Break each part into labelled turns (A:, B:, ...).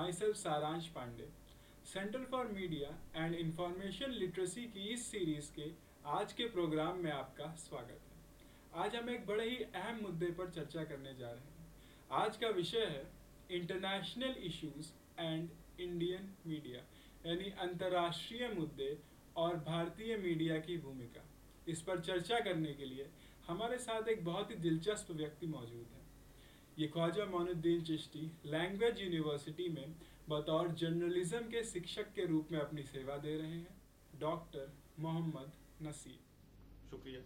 A: myself Saransh Pandey. Centre for media and information literacy की इस series के आज के प्रोग्राम में आपका स्वागत है। आज हम एक बड़े ही अहम मुद्दे पर चर्चा करने जा रहे हैं। आज का विषय है international issues and Indian media, यानी अंतर्राष्ट्रीय मुद्दे और भारतीय मीडिया की भूमिका। इस पर चर्चा करने के लिए हमारे साथ एक बहुत ही दिलचस्प व्यक्ति मौजूद है। ये ख्वाजा मोइनुद्दीन चिश्ती लैंग्वेज यूनिवर्सिटी में बतौर जर्नलिज्म के शिक्षक के रूप में अपनी सेवा दे रहे हैं। डॉक्टर मोहम्मद नसीर।
B: शुक्रिया।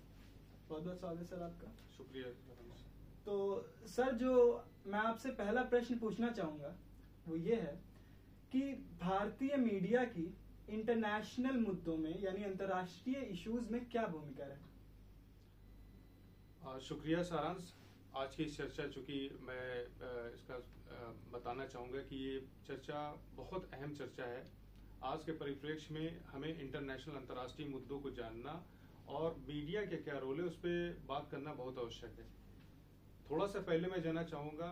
C: बहुत बहुत स्वागत सर आपका।
B: शुक्रिया।
C: तो सर, जो मैं आपसे पहला प्रश्न पूछना चाहूंगा वो ये है कि भारतीय मीडिया की इंटरनेशनल मुद्दों में यानी अंतर्राष्ट्रीय इश्यूज में क्या भूमिका है?
B: शुक्रिया सारांश। आज की चर्चा, चूंकि मैं इसका बताना चाहूँगा कि ये चर्चा बहुत अहम चर्चा है। आज के परिप्रेक्ष्य में हमें इंटरनेशनल अंतर्राष्ट्रीय मुद्दों को जानना और मीडिया के क्या रोल है उस पर बात करना बहुत आवश्यक है। थोड़ा सा पहले मैं जानना चाहूँगा,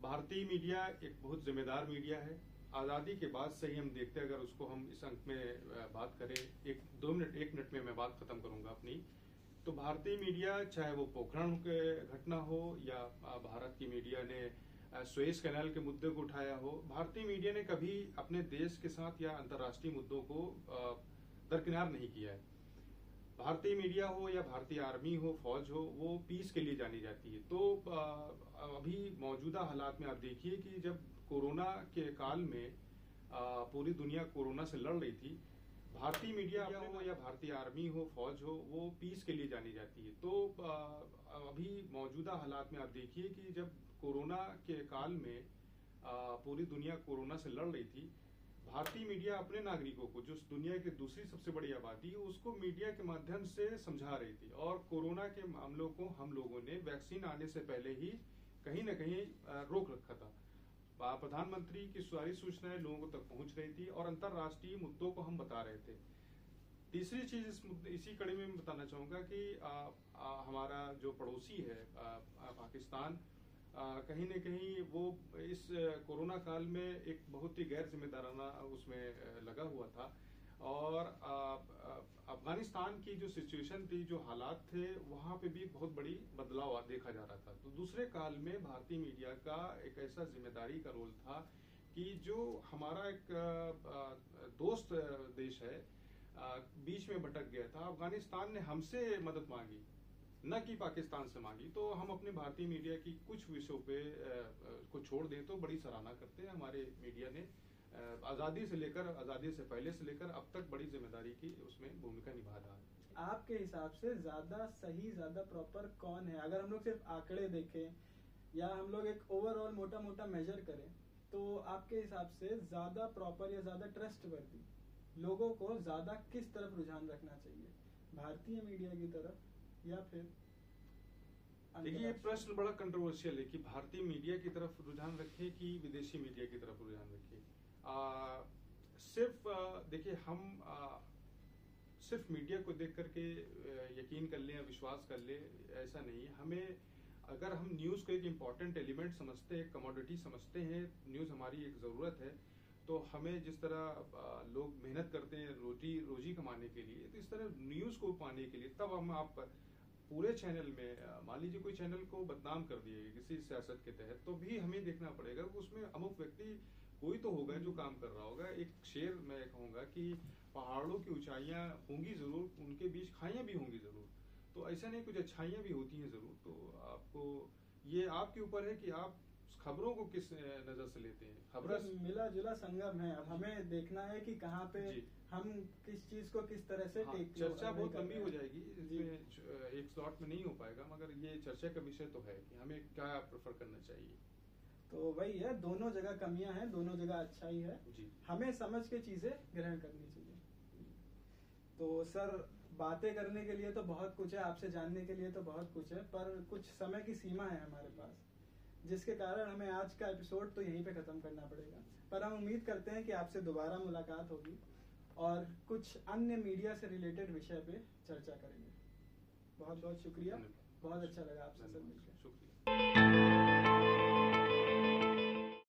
B: भारतीय मीडिया एक बहुत जिम्मेदार मीडिया है। आज़ादी के बाद से ही हम देखते हैं, अगर उसको हम इस अंक में बात करें, एक मिनट में मैं बात खत्म करूँगा अपनी। तो भारतीय मीडिया, चाहे वो पोखरण के घटना हो या भारत की मीडिया ने सुएज कैनाल के मुद्दे को उठाया हो, भारतीय मीडिया ने कभी अपने देश के साथ या अंतर्राष्ट्रीय मुद्दों को दरकिनार नहीं किया है। भारतीय मीडिया हो या भारतीय आर्मी हो, फौज हो, वो पीस के लिए जानी जाती है। तो अभी मौजूदा हालात में आप देखिए कि जब कोरोना के काल में पूरी दुनिया कोरोना से लड़ रही थी, भारतीय मीडिया हो या भारतीय आर्मी हो, फौज हो, वो पीस के लिए जानी जाती है। तो अभी मौजूदा हालात में आप देखिए कि जब कोरोना के काल में पूरी दुनिया कोरोना से लड़ रही थी, भारतीय मीडिया अपने नागरिकों को, जो दुनिया की दूसरी सबसे बड़ी आबादी है, उसको मीडिया के माध्यम से समझा रही थी। और कोरोना के मामलों को हम लोगों ने वैक्सीन आने से पहले ही कहीं न कहीं रोक रखा था। प्रधानमंत्री की सारी सूचनाएं लोगों तक पहुंच रही थी और अंतर्राष्ट्रीय मुद्दों को हम बता रहे थे। तीसरी चीज इसी कड़ी में बताना चाहूंगा कि हमारा जो पड़ोसी है पाकिस्तान, कहीं न कहीं वो इस कोरोना काल में एक बहुत ही गैर जिम्मेदाराना उसमें लगा हुआ था। और अफगानिस्तान की जो सिचुएशन थी, जो हालात थे, वहां पे भी बहुत बड़ी बदलाव देखा जा रहा था। तो दूसरे काल में भारतीय मीडिया का एक ऐसा जिम्मेदारी का रोल था कि जो हमारा एक दोस्त देश है बीच में भटक गया था, अफगानिस्तान ने हमसे मदद मांगी, न कि पाकिस्तान से मांगी। तो हम अपने भारतीय मीडिया की कुछ विषयों पे को छोड़ दें तो बड़ी सराहना करते हैं। हमारे मीडिया ने आजादी से पहले से लेकर अब तक बड़ी जिम्मेदारी की उसमें भूमिका निभा रहा है।
C: आपके हिसाब से ज्यादा सही, ज्यादा प्रॉपर कौन है? अगर हम लोग सिर्फ आंकड़े देखें या हम लोग एक ओवरऑल मोटा मोटा मेजर करें, तो आपके हिसाब से ज्यादा प्रॉपर या ज्यादा ट्रस्टवर्दी लोगों को ज्यादा किस तरफ रुझान रखना चाहिए, भारतीय मीडिया की तरफ या फिर?
B: देखिए, ये प्रश्न बड़ा कंट्रोवर्शियल है कि भारतीय मीडिया की तरफ रुझान रखे कि विदेशी मीडिया की तरफ रुझान रखे। सिर्फ देखिए, हम सिर्फ मीडिया को देख करके यकीन कर लें या विश्वास कर लें, ऐसा नहीं है। हमें, अगर हम न्यूज को एक इम्पॉर्टेंट एलिमेंट समझते हैं, कमोडिटी समझते हैं, न्यूज हमारी एक जरूरत है, तो हमें जिस तरह लोग मेहनत करते हैं रोजी कमाने के लिए, तो इस तरह न्यूज को पाने के लिए, तब हम आप पूरे चैनल में, मान लीजिए कोई चैनल को बदनाम कर दिए किसी सियासत के तहत, तो भी हमें देखना पड़ेगा कि उसमें अमुक व्यक्ति कोई तो होगा जो काम कर रहा होगा। एक शेर मैं कहूंगा कि पहाड़ों की ऊंचाइयां होंगी जरूर, उनके बीच खाइयां भी होंगी जरूर। तो ऐसा नहीं, कुछ अच्छाइयां भी होती हैं जरूर। तो आपको, ये आपके ऊपर है कि आप खबरों को किस नजर से लेते हैं। खबर
C: मिला जुला संगम है, अब हमें देखना है कि कहाँ पे हम किस चीज को किस तरह से टेक।
B: चर्चा बहुत लंबी हो जाएगी, इसमें एक स्लॉट में नहीं हो पाएगा, मगर ये चर्चा का विषय तो है कि हमें क्या प्रेफर करना चाहिए।
C: तो वही है, दोनों जगह कमियां हैं, दोनों जगह अच्छाई है जी। हमें समझ के चीजें ग्रहण करनी चाहिए। तो सर, बातें करने के लिए तो बहुत कुछ है, आपसे जानने के लिए तो बहुत कुछ है, पर कुछ समय की सीमा है हमारे पास, जिसके कारण हमें आज का एपिसोड तो यहीं पे खत्म करना पड़ेगा। पर हम उम्मीद करते हैं कि आपसे दोबारा मुलाकात होगी और कुछ अन्य मीडिया से रिलेटेड विषय पे चर्चा करेंगे। बहुत बहुत शुक्रिया, बहुत अच्छा लगा आपसे सब मिलकर।
B: शुक्रिया।